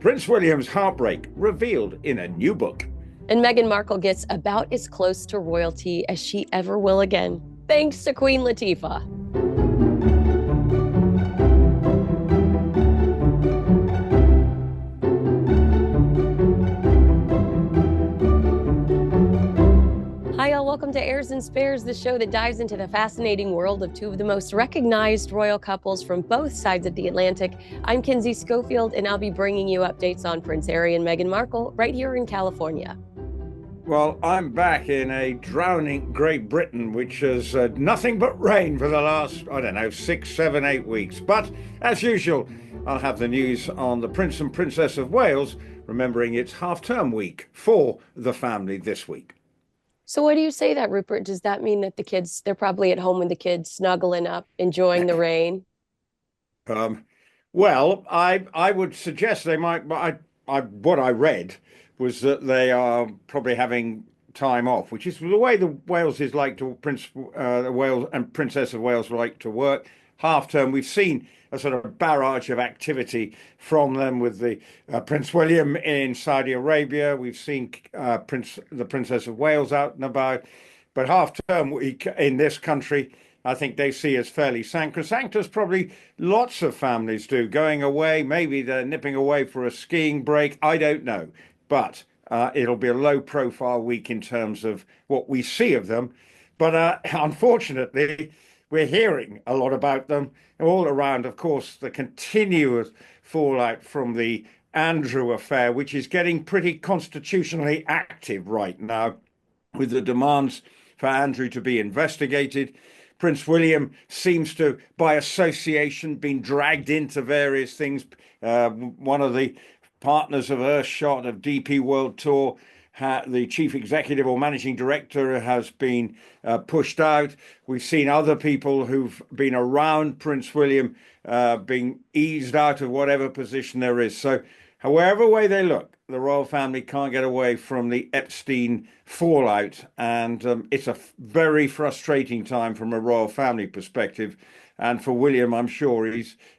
Prince William's heartbreak revealed in a new book. And Meghan Markle gets about as close to royalty as she ever will again, thanks to Queen Latifah. Hi, all. Welcome to Heirs and Spares, the show that dives into the fascinating world of two of the most recognized royal couples from both sides of the Atlantic. I'm Kinsey Schofield, and I'll be bringing you updates on Prince Harry and Meghan Markle right here in California. Well, I'm back in a drowning Great Britain, which has nothing but rain for the last, 6, 7, 8 weeks. But as usual, I'll have the news on the Prince and Princess of Wales, remembering it's half-term week for the family this week. So why do you say that, Rupert? Does that mean that the kids, they're probably at home with the kids, snuggling up, enjoying the rain? Well, I would suggest they might, but what I read was that they are probably having time off, which is the way the Waleses like to Wales and Princess of Wales like to work. Half term, we've seen a sort of barrage of activity from them with the Prince William in Saudi Arabia. We've seen the Princess of Wales out and about, but half term week in this country, I think they see as fairly sacrosanct, as probably lots of families do, going away. Maybe they're nipping away for a skiing break. I don't know, but it'll be a low profile week in terms of what we see of them. But unfortunately, we're hearing a lot about them all around. Of course, the continuous fallout from the Andrew affair, which is getting pretty constitutionally active right now, with the demands for Andrew to be investigated. Prince William seems to, by association, been dragged into various things. One of the partners of Earthshot of DP World Tour, the chief executive or managing director, has been pushed out. We've seen other people who've been around Prince William being eased out of whatever position there is. So however way they look, the royal family can't get away from the Epstein fallout. And it's a very frustrating time from a royal family perspective. And for William, I'm sure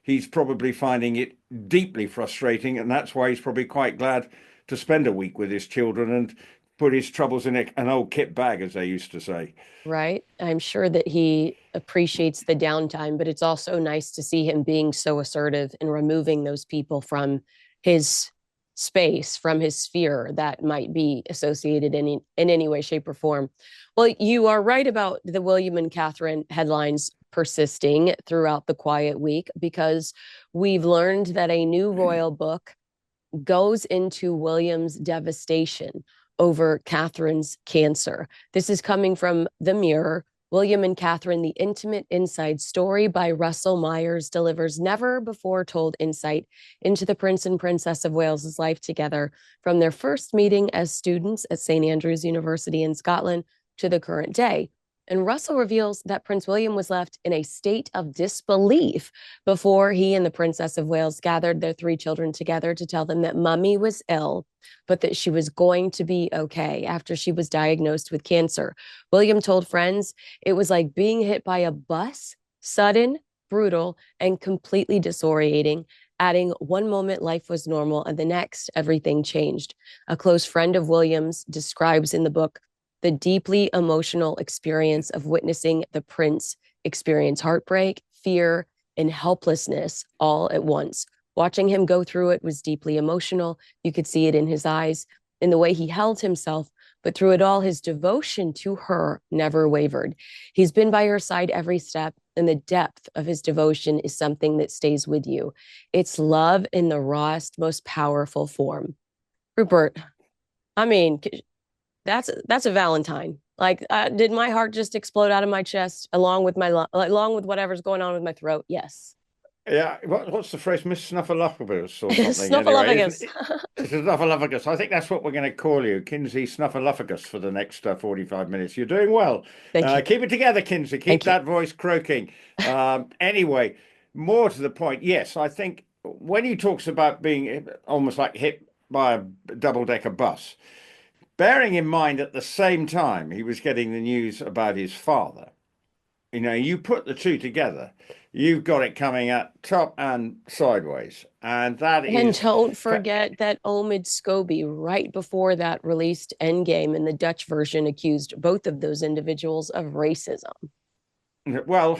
he's probably finding it deeply frustrating. And that's why he's probably quite glad to spend a week with his children and put his troubles in an old kit bag, as they used to say. Right. I'm sure that he appreciates the downtime, but it's also nice to see him being so assertive and removing those people from his space, from his sphere that might be associated in any way, shape, or form. Well, you are right about the William and Catherine headlines persisting throughout the quiet week, because we've learned that a new royal book goes into William's devastation over Catherine's cancer. This is coming from The Mirror. William and Catherine, the intimate inside story by Russell Meyers, delivers never before told insight into the Prince and Princess of Wales's life together, from their first meeting as students at St. Andrews University in Scotland to the current day. And Russell reveals that Prince William was left in a state of disbelief before he and the Princess of Wales gathered their 3 children together to tell them that Mummy was ill, but that she was going to be okay after she was diagnosed with cancer. William told friends it was like being hit by a bus, sudden, brutal, and completely disorientating, adding one moment life was normal and the next everything changed. A close friend of William's describes in the book the deeply emotional experience of witnessing the prince experience heartbreak, fear, and helplessness all at once. Watching him go through it was deeply emotional. You could see it in his eyes, in the way he held himself, but through it all, his devotion to her never wavered. He's been by her side every step, and the depth of his devotion is something that stays with you. It's love in the rawest, most powerful form. Rupert, I mean, that's a Valentine. Like, did my heart just explode out of my chest along with whatever's going on with my throat? Yes. Yeah, what's the phrase? Miss Snuffleupagus or something? Snuffleupagus. Anyway, it's Snuffleupagus. I think that's what we're going to call you, Kinsey Snuffleupagus, for the next 45 minutes. You're doing well. Thank you. Keep it together, Kinsey. Keep that voice croaking. Anyway, more to the point. Yes, I think when he talks about being almost like hit by a double-decker bus, bearing in mind at the same time he was getting the news about his father, You know, you put the two together, you've got it coming at top and sideways. And that And is, don't forget that Omid Scobie, right before that, released Endgame, and the Dutch version accused both of those individuals of racism. well,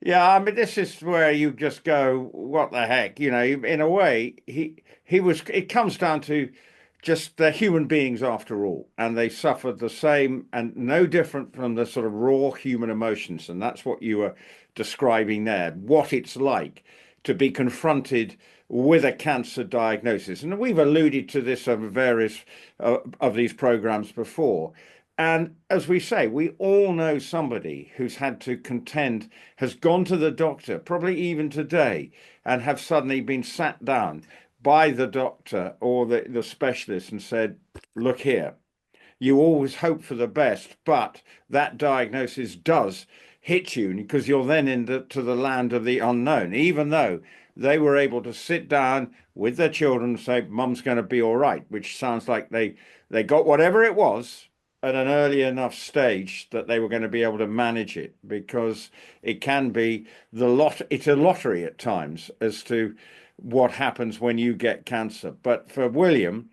yeah, I mean, this is where you just go, what the heck? You know, in a way, he was, it comes down to just they're human beings after all, and they suffered the same and no different from the sort of raw human emotions. And that's what you were describing there, what it's like to be confronted with a cancer diagnosis. And we've alluded to this over various of these programs before. And as we say, we all know somebody who's had to contend, has gone to the doctor, probably even today, and have suddenly been sat down by the doctor or the specialist and said, look here, you always hope for the best, but that diagnosis does hit you because you're then into the land of the unknown, even though they were able to sit down with their children and say, Mum's going to be all right, which sounds like they got whatever it was at an early enough stage that they were going to be able to manage it because it can be it's a lottery at times as to what happens when you get cancer. But for William,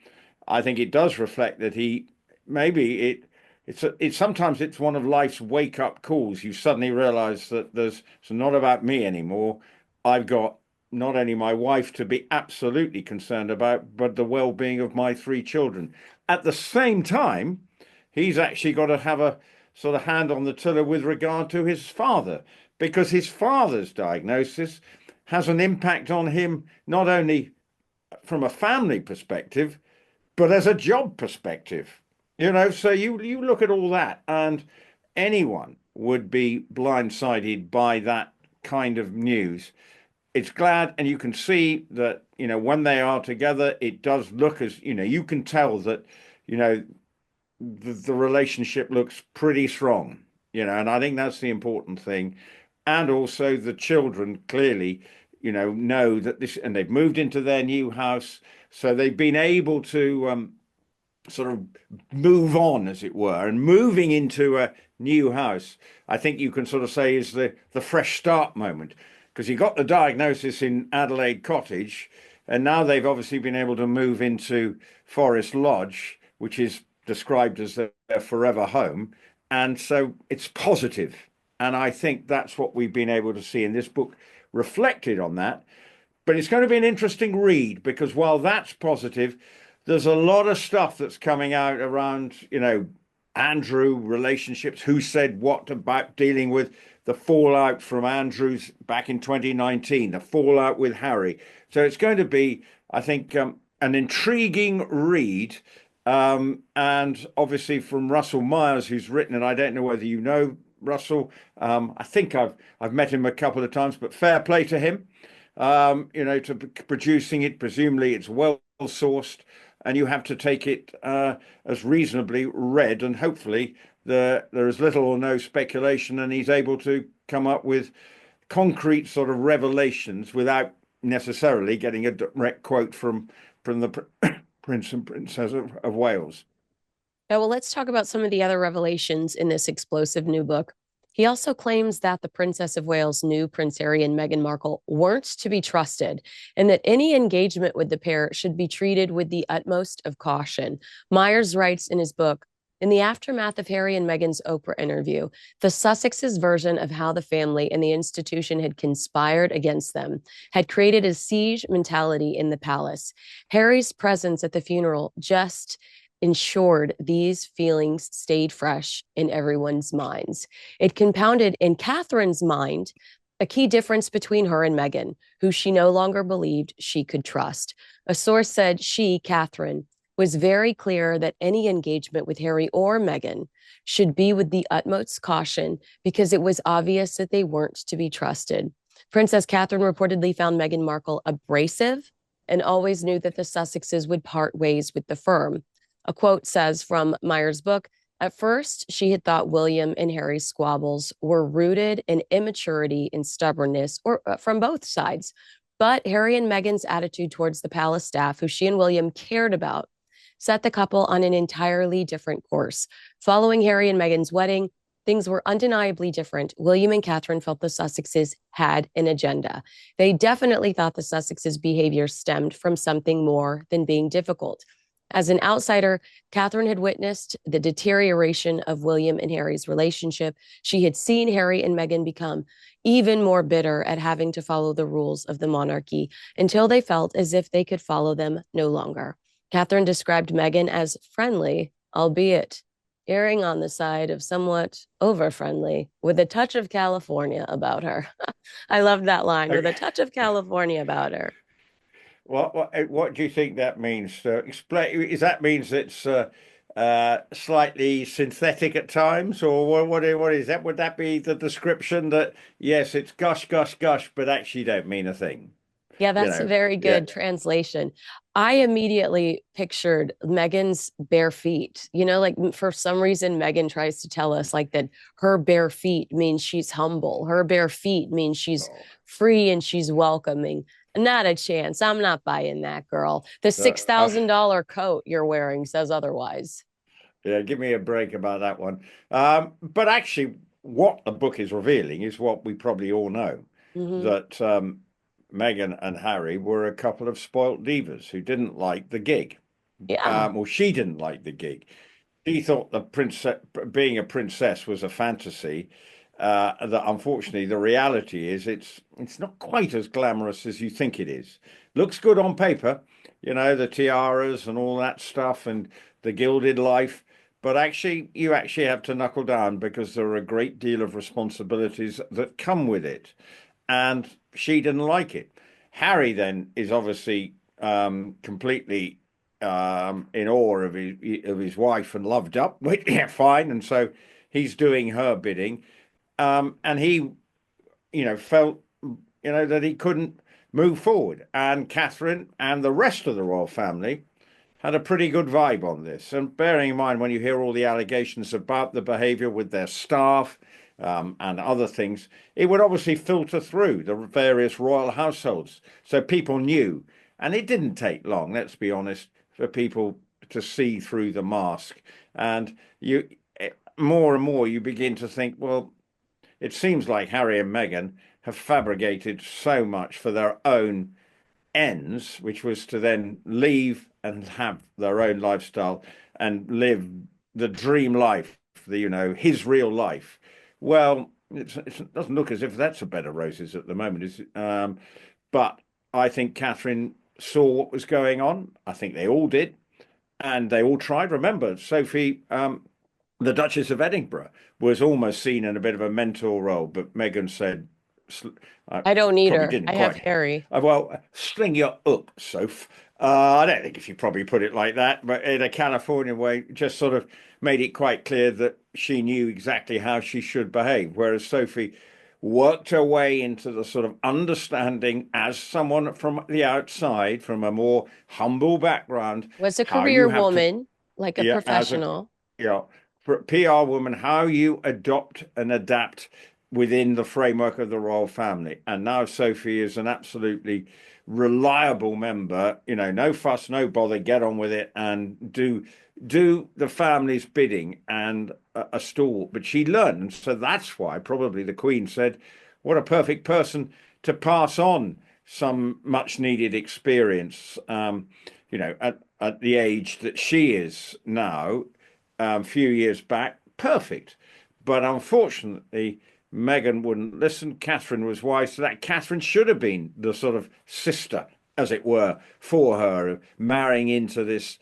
I think it does reflect that he maybe it's sometimes it's one of life's wake up calls. You suddenly realize that it's not about me anymore. I've got not only my wife to be absolutely concerned about, but the well-being of my three children. At the same time, he's actually got to have a sort of hand on the tiller with regard to his father, because his father's diagnosis has an impact on him, not only from a family perspective, but as a job perspective. You know, so you look at all that, and anyone would be blindsided by that kind of news. It's glad, and you can see that, you know, when they are together, it does look as, you know, you can tell that, you know, the relationship looks pretty strong, you know, and I think that's the important thing. And also the children clearly, you know that this, and they've moved into their new house, so they've been able to sort of move on, as it were, and moving into a new house. I think you can sort of say is the fresh start moment, because you got the diagnosis in Adelaide Cottage, and now they've obviously been able to move into Forest Lodge, which is described as their forever home. And so it's positive. And I think that's what we've been able to see in this book, reflected on that. But it's going to be an interesting read because while that's positive, there's a lot of stuff that's coming out around, you know, Andrew relationships, who said what about dealing with the fallout from Andrew's back in 2019, the fallout with Harry. So it's going to be, I think, an intriguing read. And obviously from Russell Meyers, who's written it. I don't know whether you know Russell. I think I've met him a couple of times, but fair play to him. You know, to producing it. Presumably it's well sourced, and you have to take it as reasonably read, and hopefully there is little or no speculation, and he's able to come up with concrete sort of revelations without necessarily getting a direct quote from the Prince and Princess of Wales. Now, well, let's talk about some of the other revelations in this explosive new book. He also claims that the Princess of Wales knew Prince Harry and Meghan Markle weren't to be trusted, and that any engagement with the pair should be treated with the utmost of caution. Meyers writes in his book, in the aftermath of Harry and Meghan's Oprah interview, the Sussexes' version of how the family and the institution had conspired against them had created a siege mentality in the palace. Harry's presence at the funeral just ensured these feelings stayed fresh in everyone's minds. It compounded in Catherine's mind a key difference between her and Meghan, who she no longer believed she could trust. A source said she, Catherine, was very clear that any engagement with Harry or Meghan should be with the utmost caution because it was obvious that they weren't to be trusted. Princess Catherine reportedly found Meghan Markle abrasive and always knew that the Sussexes would part ways with the firm. A quote says from Meyers' book, at first, she had thought William and Harry's squabbles were rooted in immaturity and stubbornness, or from both sides. But Harry and Meghan's attitude towards the palace staff, who she and William cared about, set the couple on an entirely different course. Following Harry and Meghan's wedding, things were undeniably different, William and Catherine felt the Sussexes had an agenda. They definitely thought the Sussexes' behavior stemmed from something more than being difficult. As an outsider, Catherine had witnessed the deterioration of William and Harry's relationship. She had seen Harry and Meghan become even more bitter at having to follow the rules of the monarchy until they felt as if they could follow them no longer. Catherine described Meghan as friendly, albeit erring on the side of somewhat over friendly, with a touch of California about her. I love that line, with a touch of California about her. What do you think that means? Explain. Is that means it's slightly synthetic at times, or what is that? Would that be the description that yes, it's gush, gush, gush, but actually don't mean a thing? Yeah, You that's a know? very Yeah. good translation. I immediately pictured Meghan's bare feet. Like for some reason, Meghan tries to tell us like that her bare feet means she's humble. Her bare feet means she's Oh, free and she's welcoming. Not a chance. I'm not buying that, girl. The uh, uh, $6,000 coat you're wearing says otherwise. yeah, give me a break about that one. But actually, what the book is revealing is what we probably all know Hmm. that Meghan and Harry were a couple of spoilt divas who didn't like the gig. Yeah. Well, she didn't like the gig. She thought the princess, being a princess, was a fantasy. That unfortunately, the reality is it's not quite as glamorous as you think it is. Looks good on paper, the tiaras and all that stuff, and the gilded life. But actually, you actually have to knuckle down because there are a great deal of responsibilities that come with it. And she didn't like it. Harry then is obviously completely in awe of his wife and loved up, which yeah, fine. And so he's doing her bidding, and he, felt, that he couldn't move forward. And Catherine and the rest of the royal family had a pretty good vibe on this. And bearing in mind when you hear all the allegations about the behaviour with their staff and other things, it would obviously filter through the various royal households. So people knew. And it didn't take long, let's be honest, for people to see through the mask. And more and more, you begin to think, well, it seems like Harry and Meghan have fabricated so much for their own ends, which was to then leave and have their own lifestyle and live the dream life, his real life. Well, it doesn't look as if that's a bed of roses at the moment, is it? But I think Catherine saw what was going on. I think they all did, and they all tried. Remember, Sophie, the Duchess of Edinburgh, was almost seen in a bit of a mentor role, but Meghan said, I I don't need probably her. didn't I have quite. Harry. Well, sling your up, Soph. I don't think if you probably put it like that, but in a Californian way, just sort of made it quite clear that she knew exactly how she should behave. Whereas Sophie worked her way into the sort of understanding as someone from the outside, from a more humble background, Was a how career you have to, woman, like a yeah, as a professional. yeah, for a PR woman, how you adopt and adapt within the framework of the royal family. And now Sophie is an absolutely reliable member, no fuss, no bother, get on with it and do the family's bidding and a stalwart. But she learned. And so that's why probably the Queen said, what a perfect person to pass on some much needed experience, at the age that she is now, a few years back, perfect. But unfortunately, Meghan wouldn't listen. Catherine was wise to that. Catherine should have been the sort of sister, as it were, for her, marrying into this,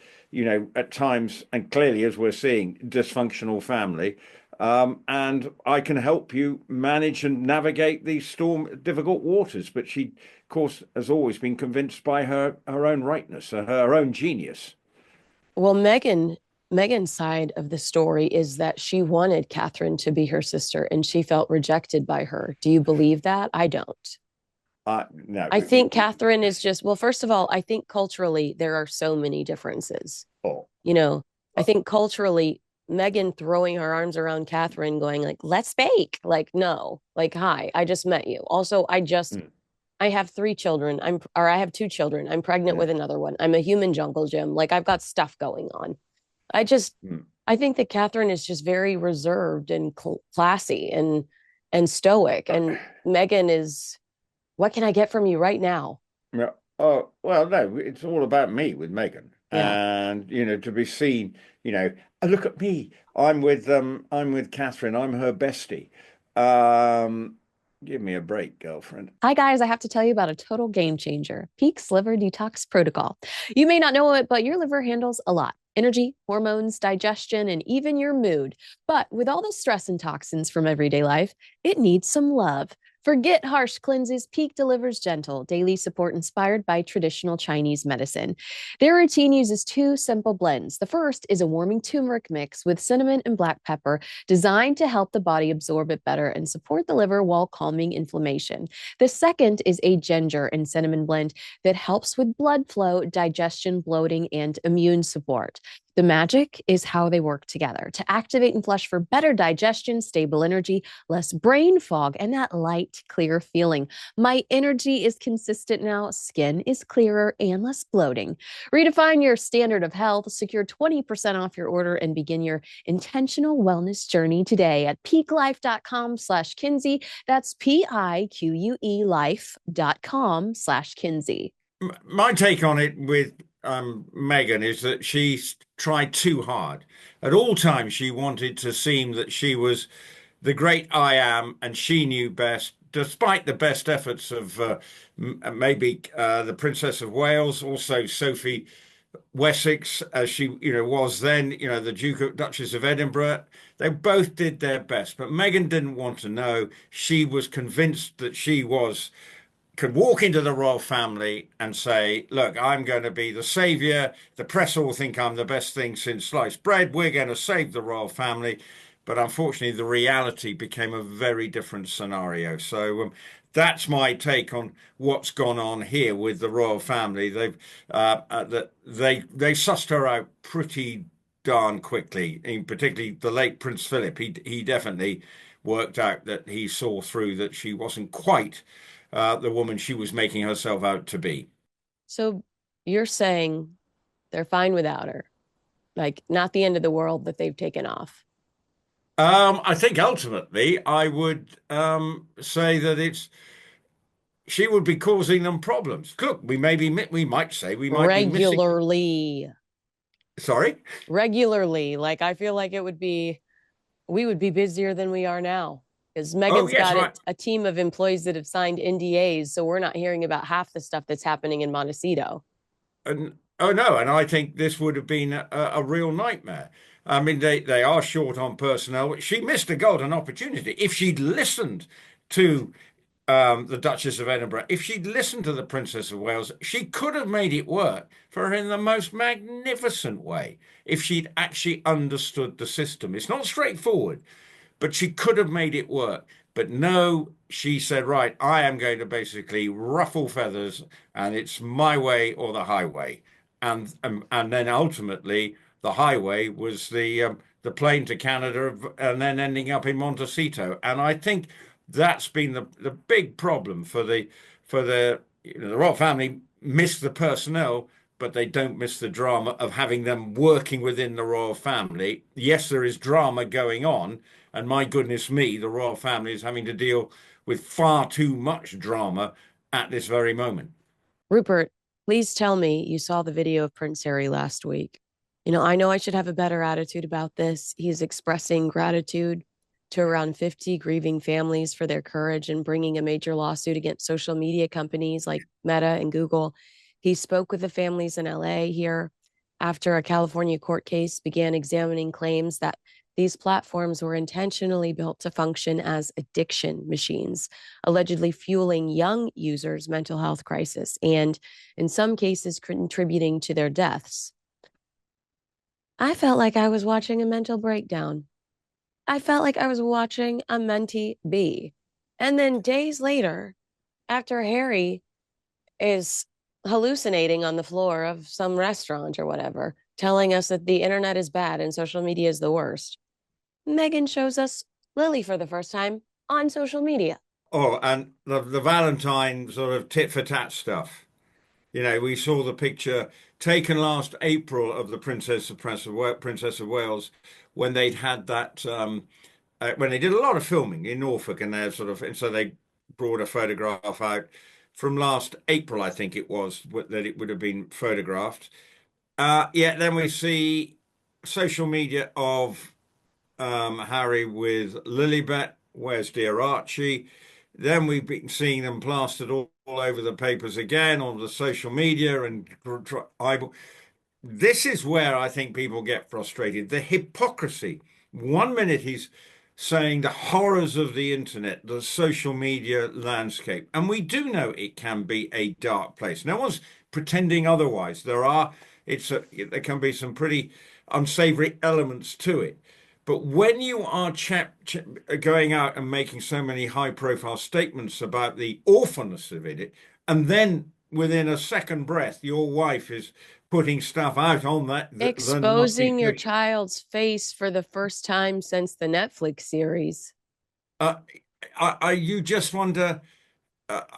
at times, and clearly, as we're seeing, dysfunctional family. And I can help you manage and navigate these difficult waters. But she, of course, has always been convinced by her own rightness, her own genius. Well, Megan's side of the story is that she wanted Catherine to be her sister and she felt rejected by her. Do you believe that? I don't. No, I think Catherine is just, well, first of all, I think culturally there are so many differences. oh, You know, I uh, think culturally, Meghan throwing her arms around Catherine, going like, let's bake. Like, no, like, hi, I just met you. Also, mm, I have 3 children. I have 2 children. I'm pregnant yeah, with another one. I'm a human jungle gym. Like, I've got stuff going on. I just, mm. I think that Catherine is just very reserved and classy and stoic, and Meghan is, what can I get from you right now? Yeah. Oh, well, no, it's all about me with Megan. Yeah. And, to be seen, look at me. I'm with Catherine. I'm her bestie. Um, Give me a break, girlfriend. Hi, guys. I have to tell you about a total game changer, Peak's Liver Detox Protocol. You may not know it, but your liver handles a lot: energy, hormones, digestion, and even your mood. But with all the stress and toxins from everyday life, it needs some love. Forget harsh cleanses. Peak delivers gentle, daily support inspired by traditional Chinese medicine. Their routine uses two simple blends. The first is a warming turmeric mix with cinnamon and black pepper, designed to help the body absorb it better and support the liver while calming inflammation. The second is a ginger and cinnamon blend that helps with blood flow, digestion, bloating, and immune support. The magic is how they work together to activate and flush for better digestion, stable energy, less brain fog, and that light, clear feeling. My energy is consistent now, skin is clearer, and less bloating. Redefine your standard of health, secure 20% off your order, and begin your intentional wellness journey today at peaklife.com/Kinsey. That's PIQUE life.com/Kinsey. My take on it with Megan is that she's tried too hard. At all times, she wanted to seem that she was the great I am, and she knew best, despite the best efforts of maybe the Princess of Wales, also Sophie Wessex, as she was then, the Duchess of Edinburgh. They both did their best, but Meghan didn't want to know. She was convinced that she could walk into the royal family and say, look, I'm going to be the savior. The press all think I'm the best thing since sliced bread. We're going to save the royal family. But unfortunately, the reality became a very different scenario. So that's my take on what's gone on here with the royal family. They sussed her out pretty darn quickly. And particularly the late Prince Philip. He definitely worked out that he saw through that she wasn't quite the woman she was making herself out to be. So you're saying they're fine without her, like not the end of the world that they've taken off. I think ultimately I would say that she would be causing them problems. Look, we might say we might be missing. Regularly. Sorry. Regularly. Like I feel like we would be busier than we are now because Oh Megan's yes, got right. a team of employees that have signed NDAs, so we're not hearing about half the stuff that's happening in Montecito. And oh no, and I think this would have been a real nightmare. I mean, they are short on personnel. She missed a golden opportunity. If she'd listened to the Duchess of Edinburgh, if she'd listened to the Princess of Wales, she could have made it work for her in the most magnificent way if she'd actually understood the system. It's not straightforward, but she could have made it work. But no, she said, right, I am going to basically ruffle feathers, and it's my way or the highway. And then ultimately, the highway was the plane to Canada, and then ending up in Montecito. And I think that's been the big problem for the the royal family. Miss the personnel, but they don't miss the drama of having them working within the royal family. Yes, there is drama going on, and my goodness me, the royal family is having to deal with far too much drama at this very moment. Rupert, please tell me you saw the video of Prince Harry last week. I know I should have a better attitude about this. He's expressing gratitude to around 50 grieving families for their courage in bringing a major lawsuit against social media companies like Meta and Google. He spoke with the families in LA here after a California court case began examining claims that these platforms were intentionally built to function as addiction machines, allegedly fueling young users' mental health crisis and, in some cases, contributing to their deaths. I felt like I was watching a mental breakdown. I felt like I was watching a mentee be. And then days later, after Harry is hallucinating on the floor of some restaurant or whatever, telling us that the internet is bad and social media is the worst, Meghan shows us Lily for the first time on social media. Oh, and the Valentine sort of tit for tat stuff. We saw the picture taken last April of the Princess of Wales, when they'd had that when they did a lot of filming in Norfolk, and they're sort of, and so they brought a photograph out from last April, I think it was, that it would have been photographed. Yeah, then we see social media of Harry with Lilibet, where's dear Archie? Then we've been seeing them plastered all over the papers again on the social media and this is where I think people get frustrated. The hypocrisy. One minute he's saying the horrors of the internet, the social media landscape, and we do know it can be a dark place. No one's pretending otherwise. There can be some pretty unsavory elements to it. But when you are going out and making so many high-profile statements about the awfulness of it, and then within a second breath, your wife is putting stuff out on the nasty Exposing your thing. child's face for the first time since the Netflix series. Uh, you just wonder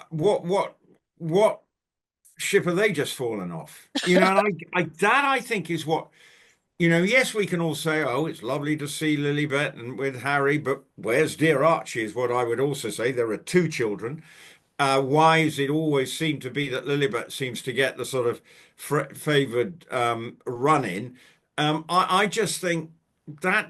what ship are they just fallen off? And I think is what. Yes, we can all say, oh, it's lovely to see Lilibet and with Harry, but where's dear Archie is what I would also say. There are two children. Why is it always seemed to be that Lilibet seems to get the sort of favoured run in? I just think that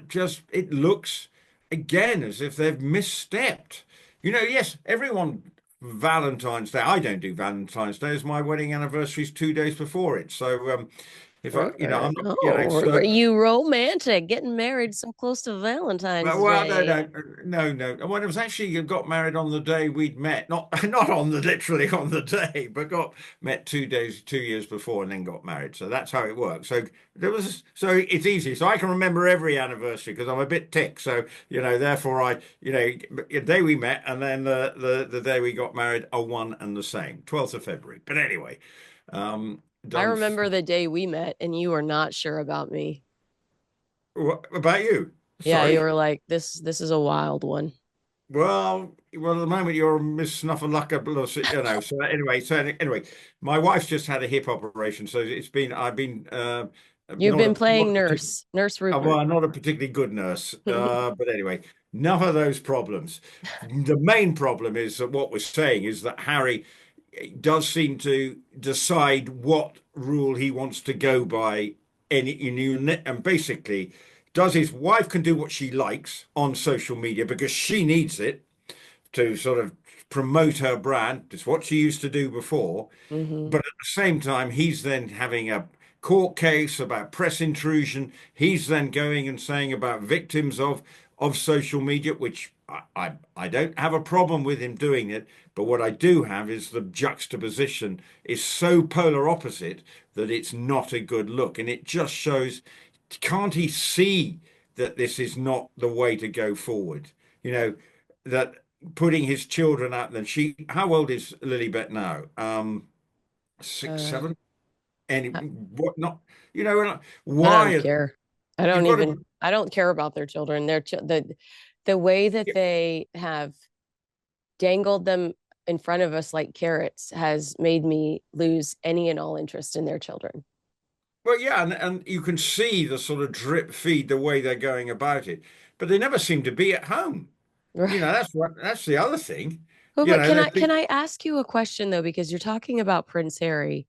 it looks again as if they've misstepped. Yes, everyone Valentine's Day. I don't do Valentine's Day as my wedding anniversary is 2 days before it. So if I, I'm not, Oh, so are you romantic? Getting married so close to Valentine's well, no, Day. no, no, no. Well, it was actually you got married on the day we'd met, not not on the literally on the day, but got met 2 days, 2 years before, and then got married. So that's how it works. So it's easy. So I can remember every anniversary because I'm a bit tick. So therefore the day we met and then the day we got married are one and the same, 12th of February. But anyway, I done. remember the day we met and you were not sure about me. What about you? Yeah, you Sorry. were like, this is a wild one. Well, at the moment you're Miss Snuffleupagus, So anyway, my wife's just had a hip operation, so I've been You've been not playing a particularly Nurse Rupert. not a particularly good nurse. But anyway, none of those problems. The main problem is that what we're saying is that Harry does seem to decide what rule he wants to go by, and basically does his wife can do what she likes on social media because she needs it to sort of promote her brand. It's what she used to do before. Hmm. But at the same time, he's then having a court case about press intrusion. He's then going and saying about victims of social media, which I don't have a problem with him doing it. But what I do have is the juxtaposition is so polar opposite that it's not a good look. And it just shows, can't he see that this is not the way to go forward? That putting his children out, then how old is Lilibet now? Six, Uh, 7? And I what not, I don't why care. you've got to, I don't care about their children. The way that they have dangled them in front of us like carrots has made me lose any and all interest in their children. well, yeah, and you can see the sort of drip feed the way they're going about it, but they never seem to be at home. Right. That's the other thing. Well, You but know, they can think, I ask you a question though? Because you're talking about Prince Harry,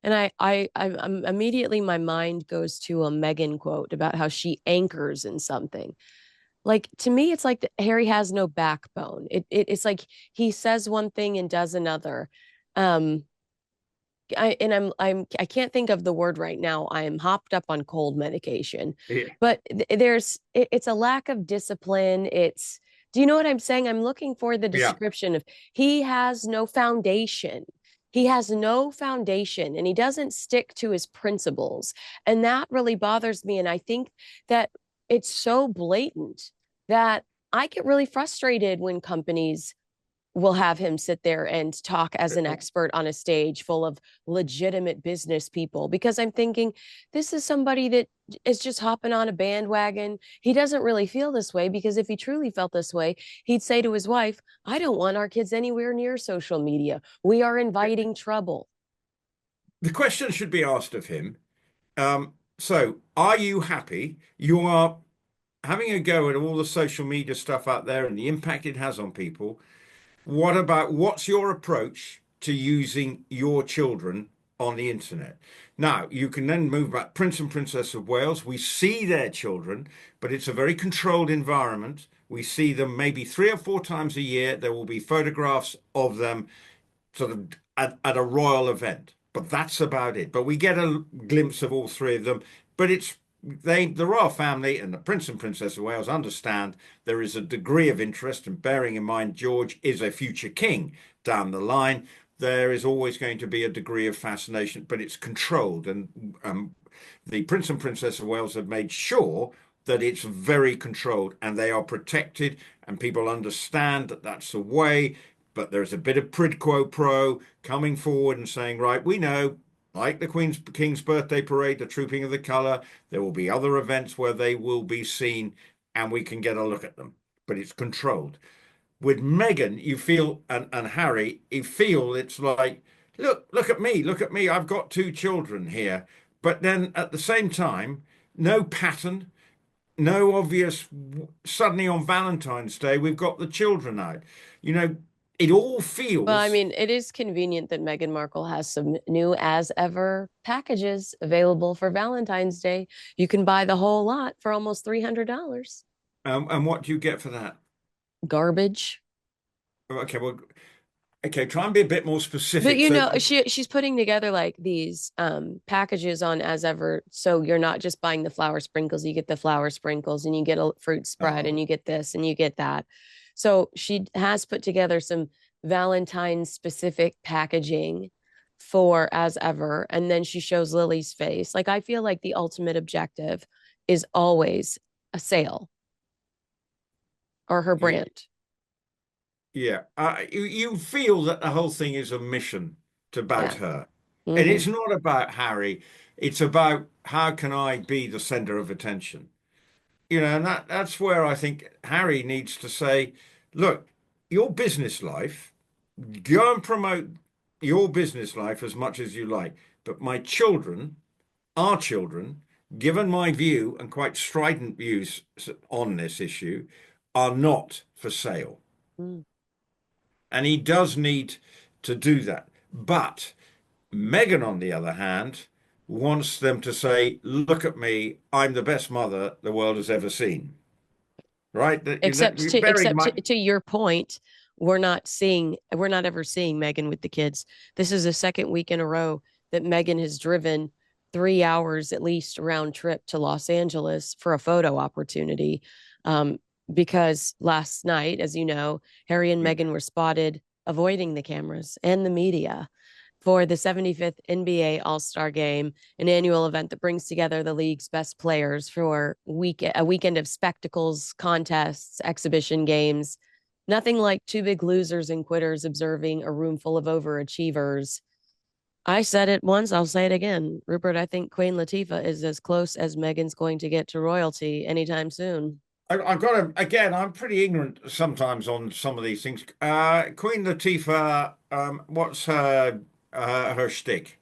and I'm immediately my mind goes to a Meghan quote about how she anchors in something. Like to me, it's like Harry has no backbone. It's like he says one thing and does another. Um, I can't think of the word right now. I am hopped up on cold medication, yeah, but it's a lack of discipline. Do you know what I'm saying? I'm looking for the yeah. description of he has no foundation. He has no foundation and he doesn't stick to his principles. And that really bothers me. And I think that it's so blatant that I get really frustrated when companies will have him sit there and talk as an expert on a stage full of legitimate business people because I'm thinking this is somebody that is just hopping on a bandwagon. He doesn't really feel this way because if he truly felt this way, he'd say to his wife, I don't want our kids anywhere near social media. We are inviting trouble. the question should be asked of him. So, are you happy? You are having a go at all the social media stuff out there and the impact it has on people. What's your approach to using your children on the internet? Now, you can then move back. Prince and Princess of Wales, we see their children, but it's a very controlled environment. We see them maybe 3 or 4 times a year. There will be photographs of them sort of at a royal event, but that's about it. But we get a glimpse of all three of them. But the royal family and the Prince and Princess of Wales understand there is a degree of interest, and bearing in mind George is a future king down the line, there is always going to be a degree of fascination, but it's controlled. And the Prince and Princess of Wales have made sure that it's very controlled and they are protected, and people understand that that's the way. But there's a bit of quid pro quo coming forward and saying, right, we know, like the King's birthday parade, the Trooping of the Colour, there will be other events where they will be seen and we can get a look at them. But it's controlled. With Meghan, you feel, and Harry, you feel it's like, look at me, look at me. I've got 2 children here. But then at the same time, no pattern, no obvious. Suddenly on Valentine's Day, we've got the children out. You know, it all Well, I feels. mean, it is convenient that Meghan Markle has some new as ever packages available for Valentine's Day. You can buy the whole lot for almost $300. And what do you get for that? Garbage. Okay, well, okay, try and be a bit more But specific. you So, know, she's putting together like these packages on as ever. So you're not just buying the flower sprinkles, you get the flower sprinkles and you get a fruit spread and oh, you get this and you get that. So she has put together some Valentine's specific packaging for as ever. And then she shows Lily's face. Like I feel like the ultimate objective is always a sale or her yeah, brand. yeah. You feel that the whole thing is a mission to about Yeah. her, and Mm-hmm. it's not about Harry. It's about how can I be the center of attention. And that's where I think Harry needs to say, look, your business life, go and promote your business life as much as you like, but my children, our children, given my view and quite strident views on this issue, are not for sale. Mm. And he does need to do that. But Meghan, on the other hand, wants them to say, look at me, I'm the best mother the world has ever seen. Right? Except to Bearing in except mind, to your point, we're not ever seeing Meghan with the kids. This is the second week in a row that Meghan has driven 3 hours at least round trip to Los Angeles for a photo opportunity. Because last night, as you know, Harry and Meghan were spotted avoiding the cameras and the media for the 75th NBA All-Star Game, an annual event that brings together the league's best players for a weekend of spectacles, contests, exhibition games. Nothing like two big losers and quitters observing a room full of overachievers. I said it once, I'll say it again. Rupert, I think Queen Latifah is as close as Meghan's going to get to royalty anytime soon. I've got to, again, I'm pretty ignorant sometimes on some of these things. Queen Latifah, what's her shtick?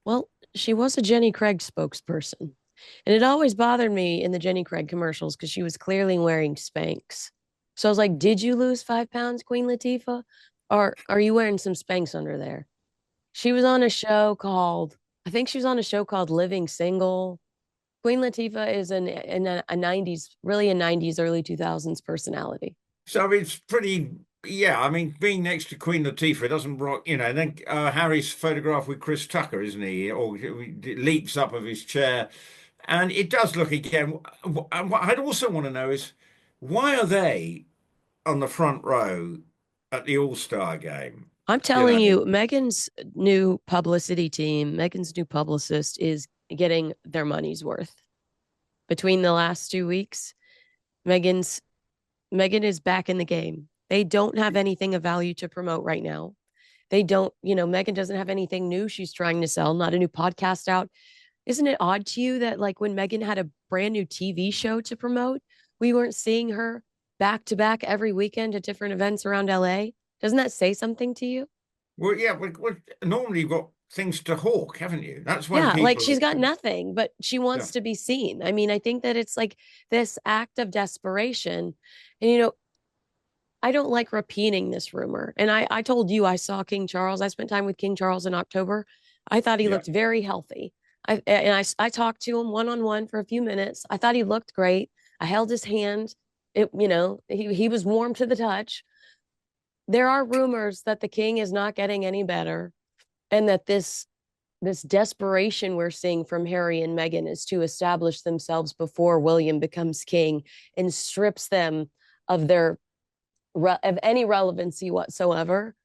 Well, she was a Jenny Craig spokesperson. And it always bothered me in the Jenny Craig commercials because she was clearly wearing Spanx. So I was like, did you lose 5 pounds, Queen Latifah? Or are you wearing some Spanx under there? She was on a show called, I think she was on a show called Living Single. Queen Latifah is a 90s, really a 90s, early 2000s personality. So it's pretty, yeah. I mean, being next to Queen Latifah doesn't rock, And then Harry's photograph with Chris Tucker, isn't he? Or he leaps up of his chair, and it does look again. And what I'd also want to know is why are they on the front row at the All-Star game? I'm You know, telling you, Meghan's new publicity team, Meghan's new publicist is getting their money's worth. Between the last 2 weeks, Meghan's Meghan is back in the game. They don't have anything of value to promote right now. They don't, Meghan doesn't have anything new she's trying to sell, not a new podcast out. Isn't it odd to you that like when Meghan had a brand new TV show to promote, we weren't seeing her back to back every weekend at different events around LA? Doesn't that say something to you? well, yeah. Normally you've got things to hawk, haven't you? That's when Yeah, like people, she's got nothing, but she yeah. wants to be seen. I mean, I think that it's like this act of desperation. And, I don't like repeating this rumor. And I told you I saw King Charles. I spent time with King Charles in October. I thought he Yeah. looked very healthy. I talked to him one on one for a few minutes. I thought he looked great. I held his hand. He was warm to the touch. There are rumors that the king is not getting any better, and that this desperation we're seeing from Harry and Meghan is to establish themselves before William becomes king and strips them of their of any relevancy whatsoever.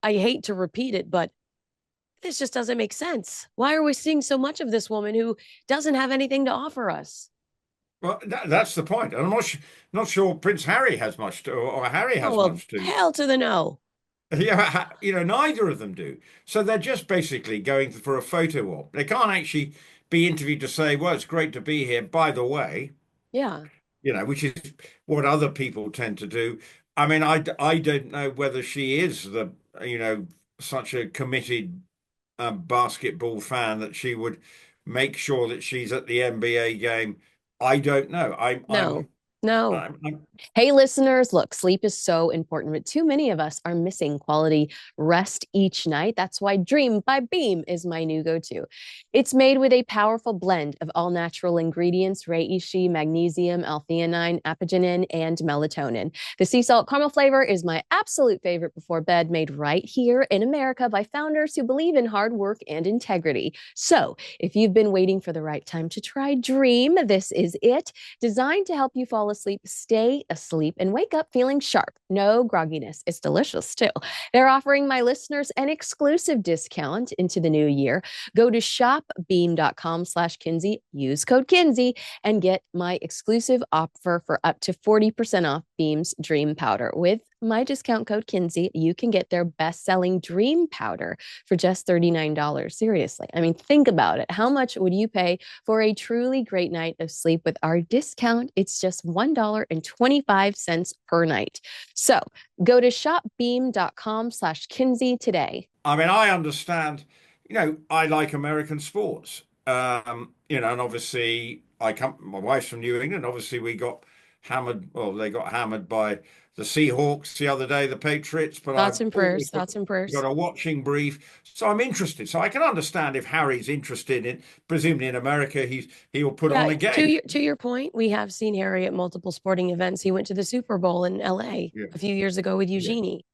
I hate to repeat it, but this just doesn't make sense. Why are we seeing so much of this woman who doesn't have anything to offer us? Well, that's the point. And I'm not sure Prince Harry has much to, or Harry Oh, has well, much to. hell to the no. Yeah, neither of them do. So they're just basically going for a photo op. They can't actually be interviewed to say, well, it's great to be here, by the way, Yeah. which is what other people tend to do. I mean, I don't know whether she is such a committed basketball fan that she would make sure that she's at the NBA game. I don't know. No, no. I'm Hey, listeners, look, sleep is so important, but too many of us are missing quality rest each night. That's why Dream by Beam is my new go to. It's made with a powerful blend of all natural ingredients: reishi, magnesium, L-theanine, apigenin, and melatonin. The sea salt caramel flavor is my absolute favorite before bed, made right here in America by founders who believe in hard work and integrity. So, if you've been waiting for the right time to try Dream, this is it. Designed to help you fall asleep, stay asleep, and wake up feeling sharp. No grogginess. It's delicious too. They're offering my listeners an exclusive discount into the new year. Go to shopbeam.com/Kinsey, use code Kinsey, and get my exclusive offer for up to 40% off Beam's Dream Powder. With my discount code Kinsey, you can get their best-selling Dream Powder for just $39. Seriously. I mean, think about it. How much would you pay for a truly great night of sleep? With our discount, it's just $1.25 per night. So go to shopbeam.com/Kinsey today. I mean, I understand, I like American sports. And obviously my wife's from New England. Obviously we got hammered, well, they got hammered by the Seahawks the other day, the Patriots, but Thoughts I've and prayers, always thoughts and prayers. got a watching brief. So I'm interested. So I can understand if Harry's interested in, presumably in America, he will put on Yeah, a game. to your point, we have seen Harry at multiple sporting events. He went to the Super Bowl in LA Yeah. a few years ago with Yeah. Eugenie.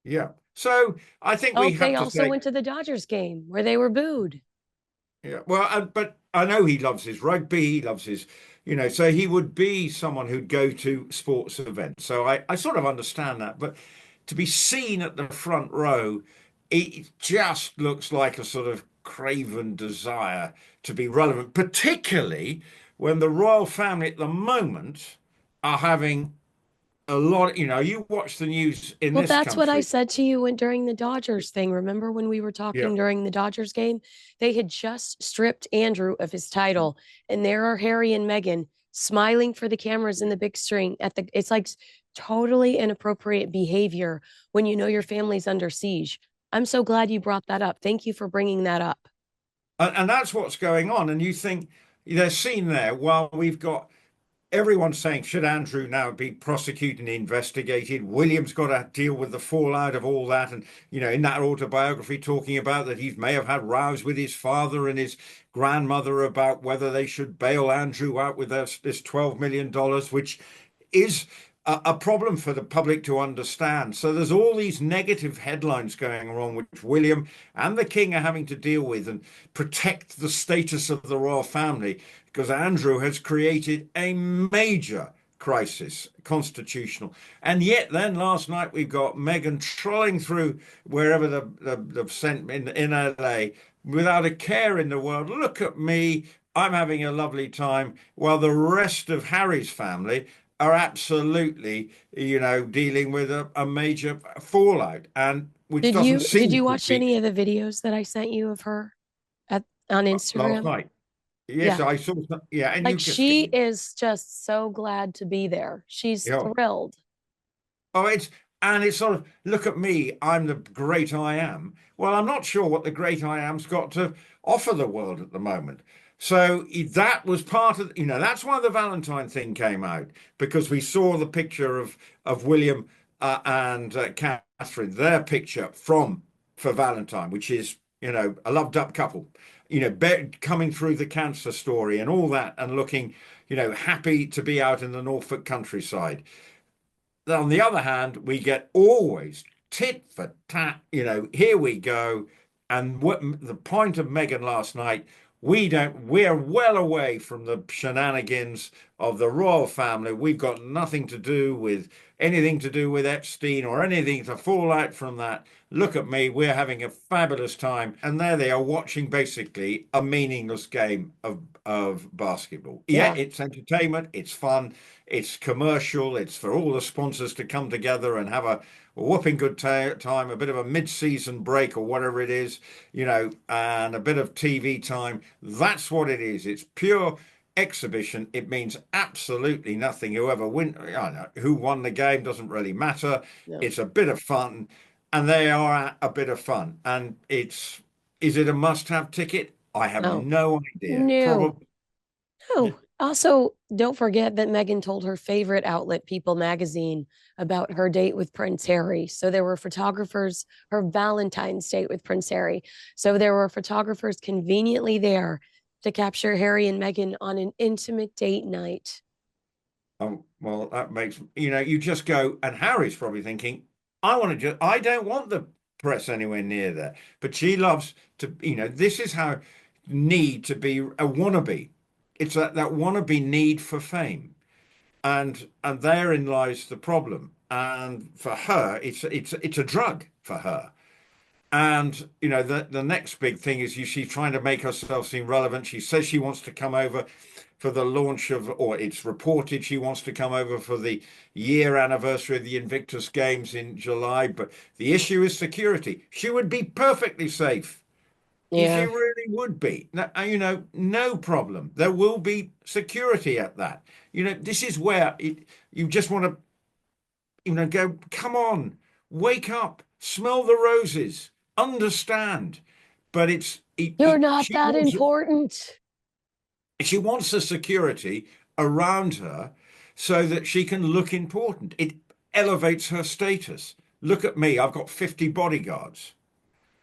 Yeah. So I think Oh, we they have to also say, went to the Dodgers game where they were booed. yeah, well, but I know he loves his rugby. He loves so he would be someone who'd go to sports events. So I sort of understand that. But to be seen at the front row, it just looks like a sort of craven desire to be relevant, particularly when the royal family at the moment are having a lot. You watch the news in Well, this that's what I country. said to you when during the Dodgers thing. Remember when we were Yeah. talking during the Dodgers game? They had just stripped Andrew of his title, and there are Harry and Meghan smiling for the cameras in the big screen at the it's like totally inappropriate behavior when you know your family's under siege. I'm so glad you brought that up. Thank you for bringing that up. And that's what's going on. And you think they're seen there while we've got everyone saying, should Andrew now be prosecuted and investigated? William's got to deal with the fallout of all that. And, in that autobiography, talking about that he may have had rows with his father and his grandmother about whether they should bail Andrew out with this $12 million, which is a problem for the public to understand. So there's all these negative headlines going wrong, which William and the King are having to deal with and protect the status of the royal family, because Andrew has created a major crisis, constitutional. And yet then last night we've got Meghan trolling through wherever they've sent in LA without a care in the world. Look at me. I'm having a lovely time, while the rest of Harry's family are absolutely, dealing with a major fallout, and which doesn't Did seem you to watch be any of the videos that I sent you of her at on last Instagram? night. Yes, Yeah. I saw. Yeah, and you Like just she think, is just so glad to be there. She's yeah. thrilled. Oh, it's. And it's sort of, look at me, I'm the great I am. Well, I'm not sure what the great I am's got to offer the world at the moment. So that was part of, that's why the Valentine thing came out, because we saw the picture of William and Catherine, their picture for Valentine, which is, a loved up couple, coming through the cancer story and all that and looking, happy to be out in the Norfolk countryside. On the other hand, we get always tit for tat, here we go. And what the point of Meghan last night, we're well away from the shenanigans of the royal family. We've got nothing to do with anything to do with Epstein or anything to fall out from that. Look at me, we're having a fabulous time. And there they are watching basically a meaningless game of basketball. Yeah, Yeah. it's entertainment, it's fun, it's commercial, it's for all the sponsors to come together and have a whooping good time, a bit of a mid-season break or whatever it is, and a bit of TV time. That's what it is. It's pure exhibition. It means absolutely nothing. Who won the game doesn't really matter. No. It's a bit of fun, and they are a bit of fun. And is it a must-have ticket? I have No. no idea. No. Probably. No. Also, don't forget that Meghan told her favorite outlet, People magazine, about her date with Prince Harry. So there were photographers, her Valentine's date with Prince Harry. So there were photographers conveniently there to capture Harry and Meghan on an intimate date night. Well, that makes, you just go, and Harry's probably thinking, I don't want the press anywhere near there. But she loves to, this is how need to be a wannabe. It's that wannabe need for fame. And therein lies the problem. And for her, it's a drug for her. And the next big thing is she's trying to make herself seem relevant. She says she wants to come over for the launch of, or it's reported she wants to come over for the year anniversary of the Invictus Games in July. But the issue is security. She would be perfectly safe. She Yeah. really would be. No problem. There will be security at that. This is where you just want to, go, come on, wake up, smell the roses, understand. But You're not that important. she wants the security around her so that she can look important. It elevates her status. Look at me, I've got 50 bodyguards,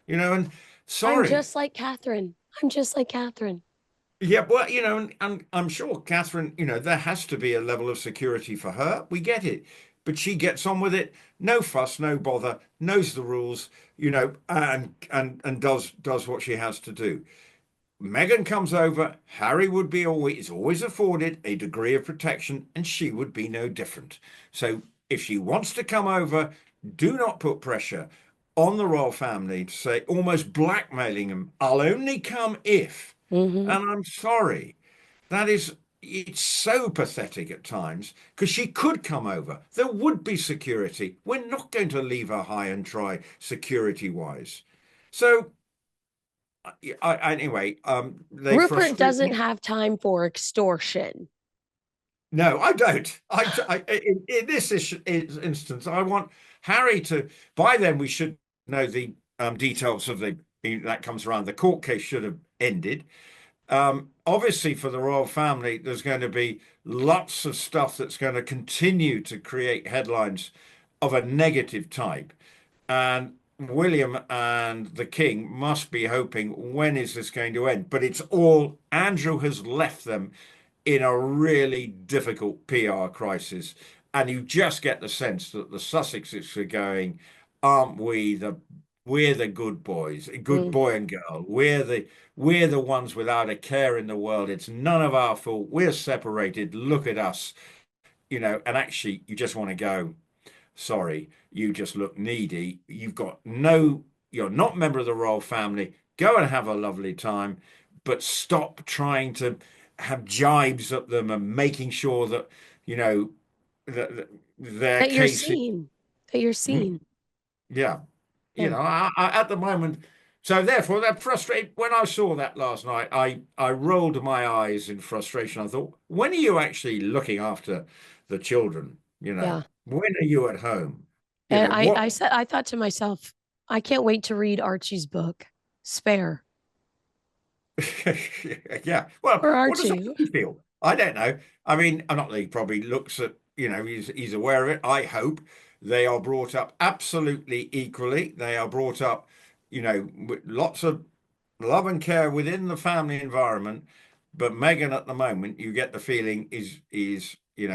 and I'm sorry. just like Catherine. I'm just like Catherine. Yeah, well, and I'm sure Catherine, there has to be a level of security for her. We get it. But she gets on with it, no fuss, no bother, knows the rules, and does what she has to do. Meghan comes over, Harry would be always afforded a degree of protection, and she would be no different. So if she wants to come over, do not put pressure on the royal family to say, almost blackmailing them, I'll only come if. Mm-hmm. And I'm sorry, it's so pathetic at times because she could come over. There would be security. We're not going to leave her high and dry security wise. So anyway, they Rupert frustrate doesn't me. have time for extortion. No, I don't. In this instance, I want Harry to. By then, we should know the details of that comes around. The court case should have ended. Obviously, for the royal family, there's going to be lots of stuff that's going to continue to create headlines of a negative type. And William and the King must be hoping, when is this going to end? But Andrew has left them in a really difficult PR crisis. And you just get the sense that the Sussexes are going, aren't we're the good boys, good Mm. boy and girl. We're the ones without a care in the world. It's none of our fault. We're separated. Look at us, and actually you just want to go, sorry, you just look needy. You're not a member of the royal family. Go and have a lovely time, but stop trying to have jibes at them and making sure that, you know, that their That you're case is, seen. That you're hmm, seen. yeah, Yeah. at the moment. So therefore, that frustrated. When I saw that last night, I rolled my eyes in frustration. I thought, when are you actually looking after the children? Yeah. When are you at home? You And know what? I thought to myself, I can't wait to read Archie's book, Spare, Yeah. Well, or what does Archie. Archie feel? I don't know. I mean, I'm not that he probably looks at, he's aware of it. I hope they are brought up absolutely equally. They are brought up, with lots of love and care within the family environment. But Meghan at the moment, you get the feeling is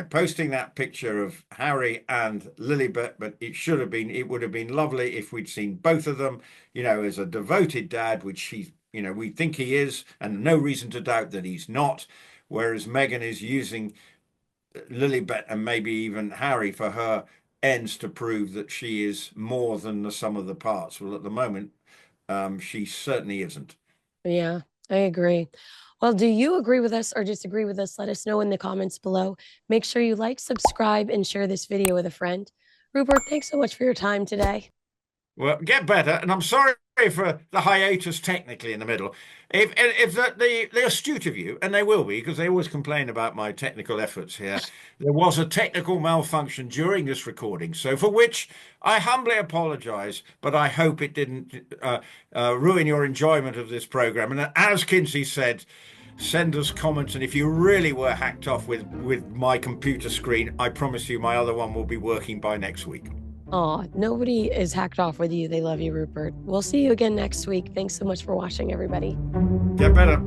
posting that picture of Harry and Lilibet, but it would have been lovely if we'd seen both of them, as a devoted dad, which we think he is, and no reason to doubt that he's not. Whereas Meghan is using Lilibet and maybe even Harry for her ends to prove that she is more than the sum of the parts. Well, at the moment, she certainly isn't. Yeah, I agree. Well, do you agree with us or disagree with us? Let us know in the comments below. Make sure you like, subscribe, and share this video with a friend. Rupert, thanks so much for your time today. Well, get better, and I'm sorry for the hiatus technically in the middle. If the astute of you, and they will be, because they always complain about my technical efforts here, there was a technical malfunction during this recording, so for which I humbly apologise, but I hope it didn't ruin your enjoyment of this program. And as Kinsey said, send us comments, and if you really were hacked off with my computer screen, I promise you my other one will be working by next week. Aw, nobody is hacked off with you. They love you, Rupert. We'll see you again next week. Thanks so much for watching, everybody. Get better.